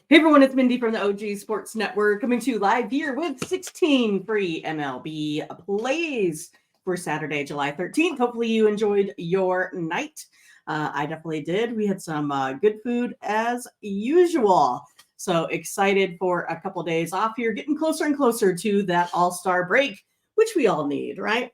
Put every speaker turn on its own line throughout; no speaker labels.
Hey everyone, it's Mindy from the OG Sports Network coming to you live here with 16 free MLB plays for Saturday, July 13th. Hopefully you enjoyed your night. I definitely did. We had some good food as usual. So excited for a couple days off here, getting closer and closer to that all-star break, which we all need, right?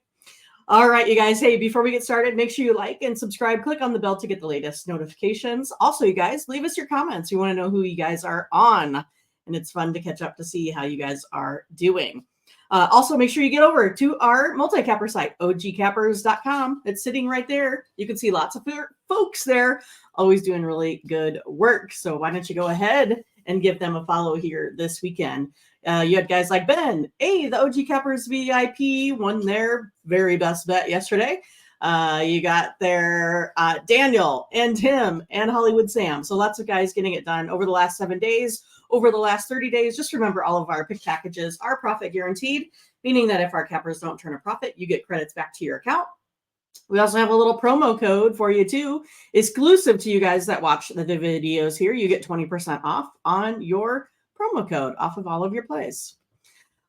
All right, you guys. Hey, before we get started, make sure you like and subscribe. Click on the bell to get the latest notifications. Also, you guys, leave us your comments. We want to know who you guys are on. And it's fun to catch up to see how you guys are doing. Also, make sure you get over to our multi-capper site, ogcappers.com. It's sitting right there. You can see lots of folks there always doing really good work. So why don't you go ahead and give them a follow here this weekend. You had guys like Ben, the OG Cappers VIP won their very best bet yesterday. You got there Daniel and Tim and Hollywood Sam. So lots of guys getting it done over the last 7 days, over the last 30 days. Just remember, all of our pick packages are profit guaranteed, meaning that if our cappers don't turn a profit, you get credits back to your account. We also have a little promo code for you too, exclusive to you guys that watch the videos here. You get 20% off on your promo code off of all of your plays.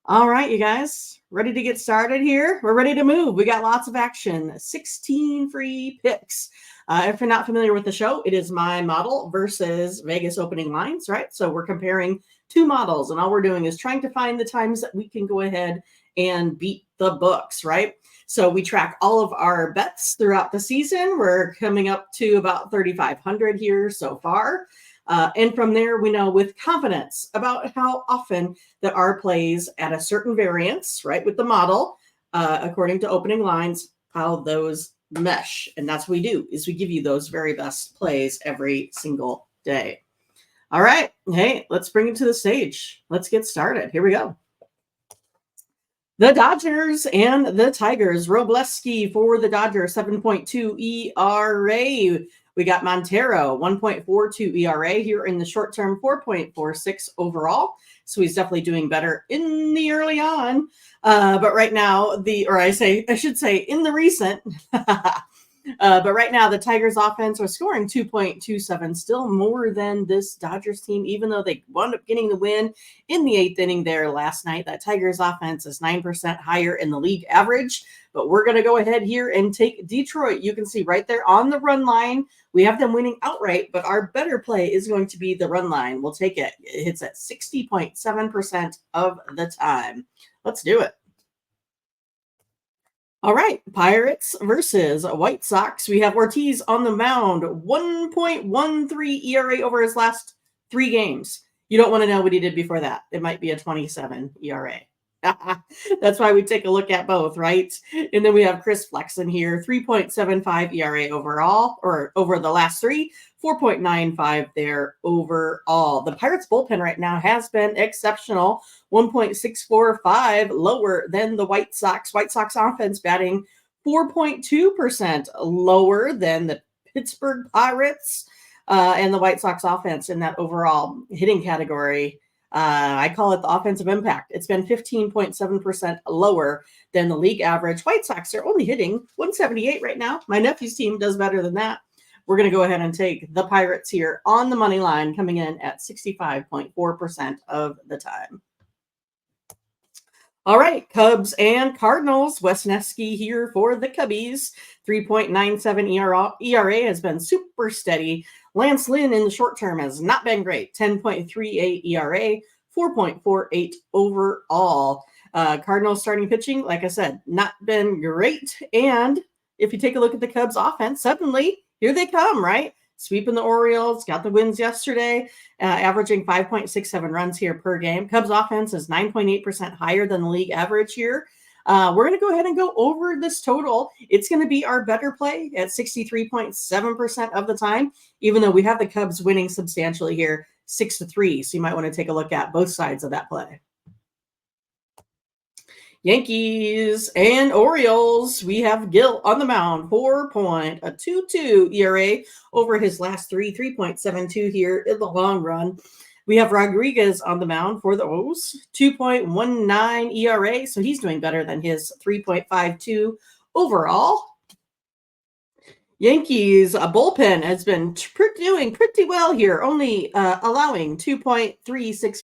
All right, you guys, ready to get started here? We're ready to move. We got lots of action, 16 free picks. If you're not familiar with the show, it is my model versus Vegas opening lines, right? So we're comparing two models, and all we're doing is trying to find the times that we can go ahead and beat the books, right? So we track all of our bets throughout the season. We're coming up to about 3,500 here so far. And from there, we know with confidence about how often that our plays at a certain variance, right, with the model, according to opening lines, how those mesh. And that's what we do, is we give you those very best plays every single day. All right. Hey, let's bring it to the stage. Let's get started. Here we go. The Dodgers and the Tigers. Robleski for the Dodgers, 7.2 ERA. We got Montero, 1.42 ERA here in the short term, 4.46 overall. So he's definitely doing better in the early on. But right now, I should say in the recent. But right now, the Tigers offense are scoring 2.27, still more than this Dodgers team, even though they wound up getting the win in the 8th inning there last night. That Tigers offense is 9% higher in the league average. But we're going to go ahead here and take Detroit. You can see right there on the run line, we have them winning outright, but our better play is going to be the run line. We'll take it. It hits at 60.7% of the time. Let's do it. All right, Pirates versus White Sox. We have Ortiz on the mound, 1.13 ERA over his last 3 games. You don't want to know what he did before that. It might be a 27 ERA. That's why we take a look at both, right? And then we have Chris Flexen here, 3.75 ERA overall, or over the last 3, 4.95 there overall. The Pirates bullpen right now has been exceptional, 1.645 lower than the White Sox. White Sox offense batting 4.2% lower than the Pittsburgh Pirates, and the White Sox offense in that overall hitting category. I call it the offensive impact. It's been 15.7% lower than the league average. White Sox are only hitting 178 right now. My nephew's team does better than that. We're going to go ahead and take the Pirates here on the money line, coming in at 65.4% of the time. All right, Cubs and Cardinals. Wesneski here for the Cubbies. 3.97 ERA has been super steady. Lance Lynn in the short term has not been great. 10.38 ERA, 4.48 overall. Cardinals starting pitching, like I said, not been great. And if you take a look at the Cubs offense, suddenly here they come, right? Sweeping the Orioles, got the wins yesterday, averaging 5.67 runs here per game. Cubs offense is 9.8% higher than the league average here. We're going to go ahead and go over this total. It's going to be our better play at 63.7% of the time, even though we have the Cubs winning substantially here, 6-3. So you might want to take a look at both sides of that play. Yankees and Orioles. We have Gil on the mound, 4.22 ERA over his last 3, 3.72 here in the long run. We have Rodriguez on the mound for the O's, 2.19 ERA, so he's doing better than his 3.52 overall. Yankees bullpen has been doing pretty well here, only allowing 2.36.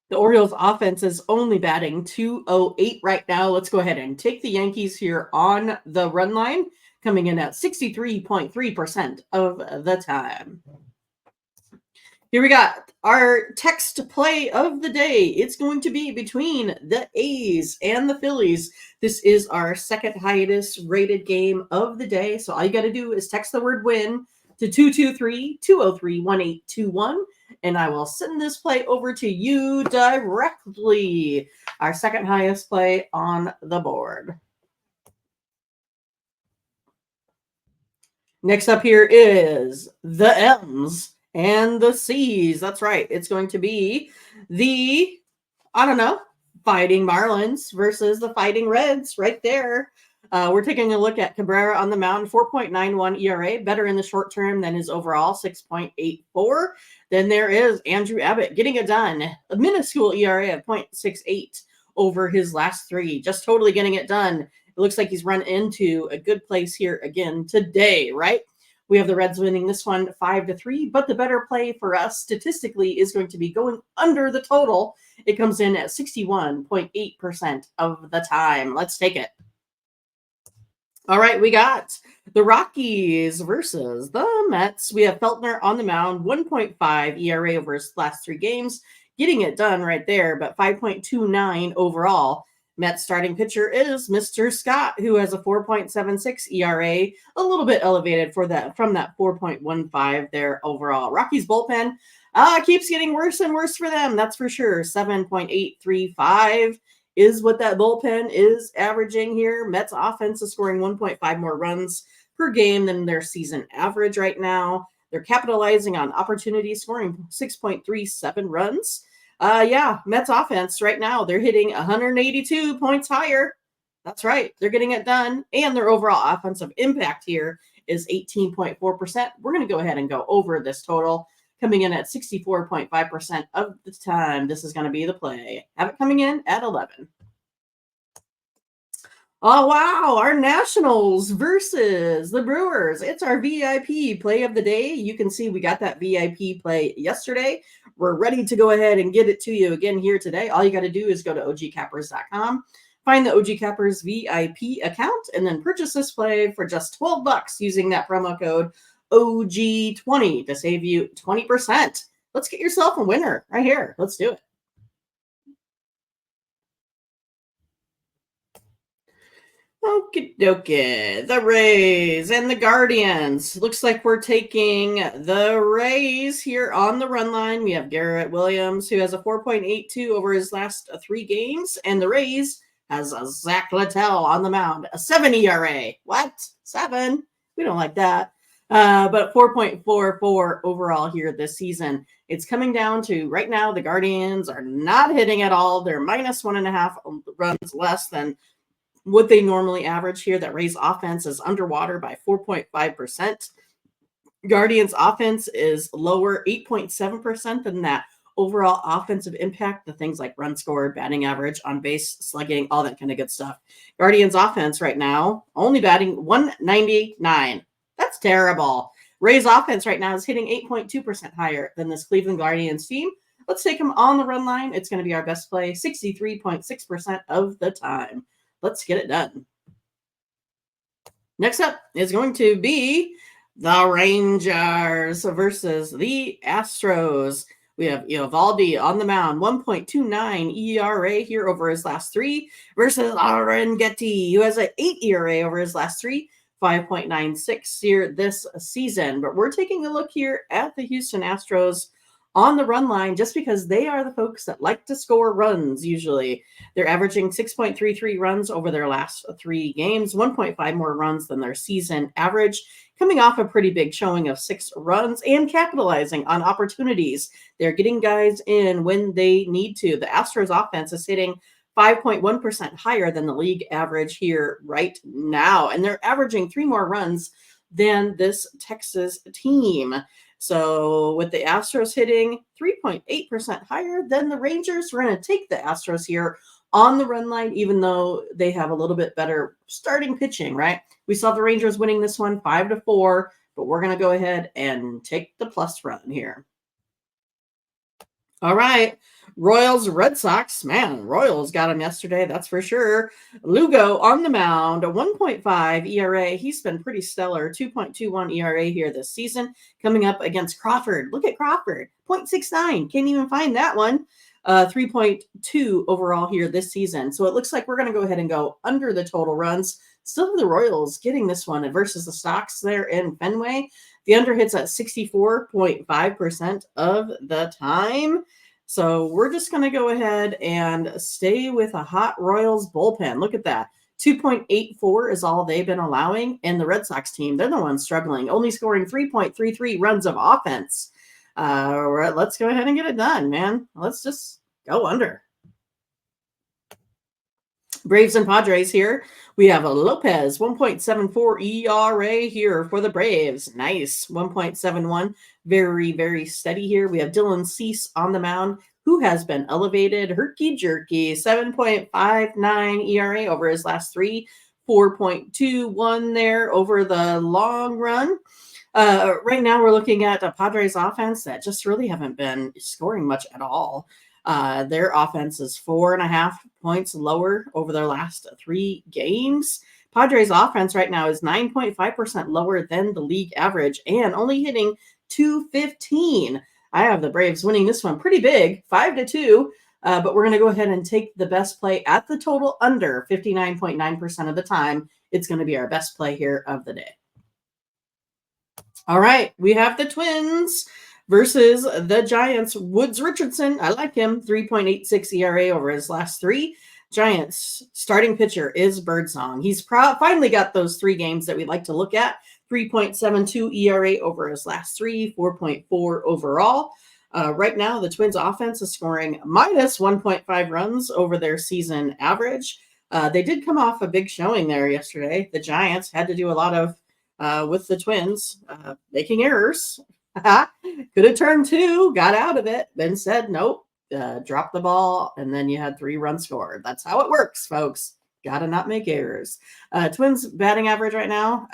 The Orioles offense is only batting 208 right now. Let's go ahead and take the Yankees here on the run line, coming in at 63.3% of the time. Here we got our text play of the day. It's going to be between the A's and the Phillies. This is our second highest rated game of the day. So all you got to do is text the word win to 223-203-1821. And I will send this play over to you directly. Our second highest play on the board. Next up here is the M's and the C's. That's right. It's going to be the, I don't know, Fighting Marlins versus the Fighting Reds right there. We're taking a look at Cabrera on the mound, 4.91 ERA, better in the short term than his overall 6.84. Then there is Andrew Abbott getting it done, a minuscule ERA of 0.68 over his last three, just totally getting it done. It looks like he's run into a good place here again today, right? We have the Reds winning this one 5-3, but the better play for us statistically is going to be going under the total. It comes in at 61.8% of the time. Let's take it. All right, we got the Rockies versus the Mets. We have Feltner on the mound, 1.5 ERA over his last three games, getting it done right there, but 5.29 overall. Mets starting pitcher is Mr. Scott, who has a 4.76 ERA, a little bit elevated from that 4.15 there overall. Rockies bullpen keeps getting worse and worse for them, that's for sure. 7.835 is what that bullpen is averaging here. Mets offense is scoring 1.5 more runs per game than their season average right now. They're capitalizing on opportunities, scoring 6.37 runs. Mets offense right now, they're hitting 182 points higher. That's right. They're getting it done. And their overall offensive impact here is 18.4%. We're going to go ahead and go over this total, coming in at 64.5% of the time. This is going to be the play. Have it coming in at 11. Oh, wow. Our Nationals versus the Brewers. It's our VIP play of the day. You can see we got that VIP play yesterday. We're ready to go ahead and get it to you again here today. All you got to do is go to ogcappers.com, find the OG Cappers VIP account, and then purchase this play for just $12 using that promo code OG20 to save you 20%. Let's get yourself a winner right here. Let's do it. Okie dokie. The Rays and the Guardians. Looks like we're taking the Rays here on the run line. We have Garrett Williams, who has a 4.82 over his last three games. And the Rays has a Zach Littell on the mound, a 7 ERA. What? 7? We don't like that. But 4.44 overall here this season. It's coming down to right now, the Guardians are not hitting at all. They're minus 1.5 runs less than what they normally average here. That Rays offense is underwater by 4.5%. Guardians offense is lower, 8.7% than that. Overall offensive impact, the things like run scored, batting average, on base, slugging, all that kind of good stuff. Guardians offense right now only batting 199. That's terrible. Rays offense right now is hitting 8.2% higher than this Cleveland Guardians team. Let's take them on the run line. It's going to be our best play, 63.6% of the time. Let's get it done. Next up is going to be the Rangers versus the Astros. We have Eovaldi on the mound, 1.29 ERA here over his last three, versus Getty, who has an 8 ERA over his last three, 5.96 here this season. But we're taking a look here at the Houston Astros on the run line, just because they are the folks that like to score runs usually. They're averaging 6.33 runs over their last three games, 1.5 more runs than their season average, coming off a pretty big showing of 6 runs and capitalizing on opportunities. They're getting guys in when they need to. The Astros offense is hitting 5.1% higher than the league average here right now, and they're averaging 3 more runs than this Texas team. So with the Astros hitting 3.8% higher than the Rangers, we're going to take the Astros here on the run line, even though they have a little bit better starting pitching, right? We saw the Rangers winning this one 5-4, but we're going to go ahead and take the plus run here. All right. Royals, Red Sox. Man, Royals got him yesterday. That's for sure. Lugo on the mound, a 1.5 ERA. He's been pretty stellar. 2.21 ERA here this season. Coming up against Crawford. Look at Crawford. 0.69. Can't even find that one. 3.2 overall here this season. So it looks like we're going to go ahead and go under the total runs. Still the Royals getting this one versus the Sox there in Fenway. The under hits at 64.5% of the time. So we're just going to go ahead and stay with a hot Royals bullpen. Look at that. 2.84 is all they've been allowing. And the Red Sox team, they're the ones struggling, only scoring 3.33 runs of offense. Let's go ahead and get it done, man. Let's just go under. Braves and Padres here. We have a Lopez, 1.74 ERA here for the Braves. Nice. 1.71. Very, very steady here. We have Dylan Cease on the mound, who has been elevated. Herky jerky, 7.59 ERA over his last three. 4.21 there over the long run. Right now, we're looking at a Padres offense that just really haven't been scoring much at all. Their offense is 4.5 points lower over their last 3 games. Padres offense right now is 9.5% lower than the league average and only hitting .215. I have the Braves winning this one pretty big, 5-2. But we're going to go ahead and take the best play at the total under 59.9% of the time. It's going to be our best play here of the day. All right, we have the Twins versus the Giants. Woods Richardson, I like him, 3.86 ERA over his last 3. Giants starting pitcher is Birdsong. He's finally got those 3 games that we'd like to look at. 3.72 ERA over his last 3, 4.4 overall. Right now, the Twins offense is scoring minus 1.5 runs over their season average. They did come off a big showing there yesterday. The Giants had to do a lot of with the Twins making errors. Could have turned 2, got out of it, then said nope, dropped the ball, and then you had 3 runs scored. That's how it works, folks. Gotta not make errors. Twins batting average right now,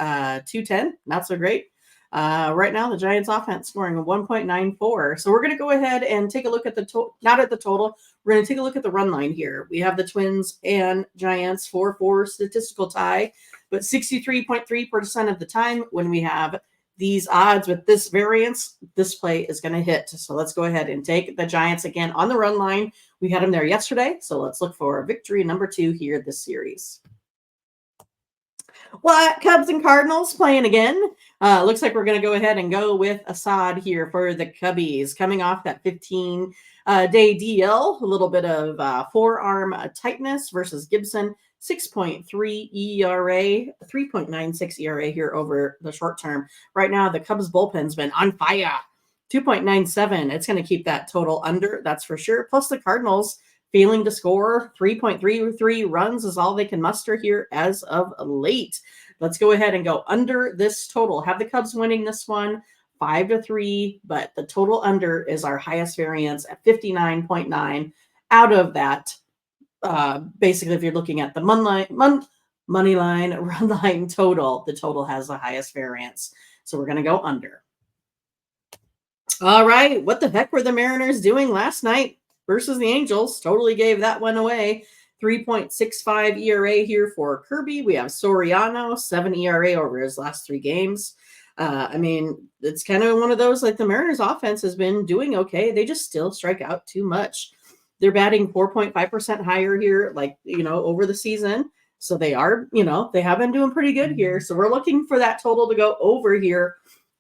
210, not so great. Right now, the Giants offense scoring a 1.94. So we're going to go ahead and take a look at the not at the total. We're going to take a look at the run line here. We have the Twins and Giants 4-4 statistical tie, but 63.3% of the time when we have these odds with this variance, this play is going to hit. So let's go ahead and take the Giants again on the run line. We had them there yesterday, so let's look for victory number 2 here this series. Well, Cubs and Cardinals playing again. Looks like we're going to go ahead and go with Assad here for the Cubbies. Coming off that 15-day DL, a little bit of forearm tightness versus Gibson. 6.3 ERA, 3.96 ERA here over the short term. Right now, the Cubs bullpen's been on fire. 2.97. It's going to keep that total under, that's for sure. Plus the Cardinals failing to score. 3.33 runs is all they can muster here as of late. Let's go ahead and go under this total. Have the Cubs winning this one 5-3, but the total under is our highest variance at 59.9. Out of that, basically, if you're looking at the money line, run line total, the total has the highest variance. So we're going to go under. All right. What the heck were the Mariners doing last night versus the Angels? Totally gave that one away. 3.65 ERA here for Kirby. We have Soriano, 7 ERA over his last 3 games. I mean, it's kind of one of those, like the Mariners offense has been doing okay. They just still strike out too much. They're batting 4.5% higher here, like, over the season. So they are, they have been doing pretty good here. So we're looking for that total to go over here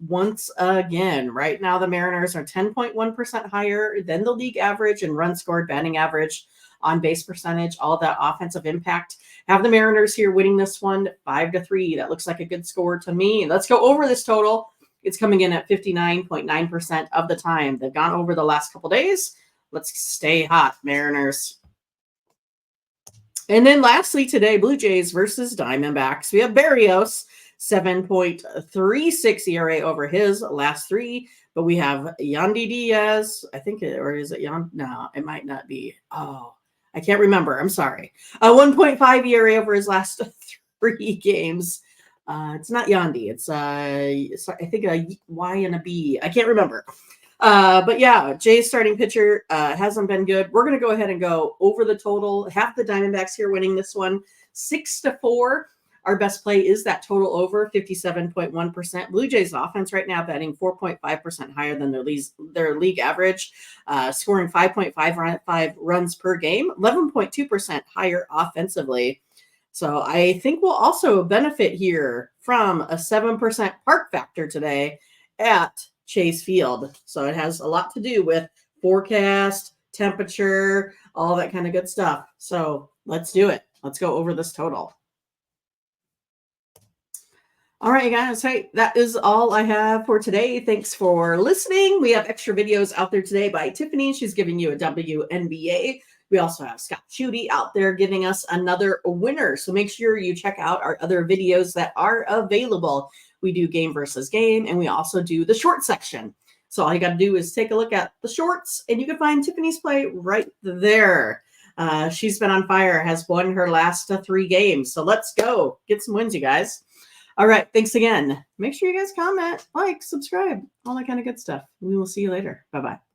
once again. Right now, the Mariners are 10.1% higher than the league average in runs scored, batting average, on base percentage, all that offensive impact. Have the Mariners here winning this one 5-3. That looks like a good score to me. Let's go over this total. It's coming in at 59.9% of the time. They've gone over the last couple days. Let's stay hot, Mariners. And then lastly today, Blue Jays versus Diamondbacks. We have Berrios, 7.36 ERA over his last 3. But we have Yandy Diaz, I think, or is it Yan? No, it might not be. Oh, I can't remember. I'm sorry. 1.5 ERA over his last 3 games. It's not Yandy. It's I think a Y and a B. I can't remember. But yeah, Jay's starting pitcher hasn't been good. We're going to go ahead and go over the total. Half the Diamondbacks here winning this one, 6-4. Our best play is that total over 57.1%. Blue Jays offense right now batting 4.5% higher than their league average, scoring 5.55 runs per game, 11.2% higher offensively. So I think we'll also benefit here from a 7% park factor today at Chase Field. So it has a lot to do with forecast, temperature, all that kind of good stuff. So let's do it. Let's go over this total. All right, guys. Hey, that is all I have for today. Thanks for listening. We have extra videos out there today by Tiffany. She's giving you a WNBA. We also have Scott Schutte out there giving us another winner. So make sure you check out our other videos that are available. We do game versus game, and we also do the short section. So all you got to do is take a look at the shorts, and you can find Tiffany's play right there. She's been on fire, has won her last 3 games. So let's go get some wins, you guys. All right. Thanks again. Make sure you guys comment, like, subscribe, all that kind of good stuff. We will see you later. Bye-bye.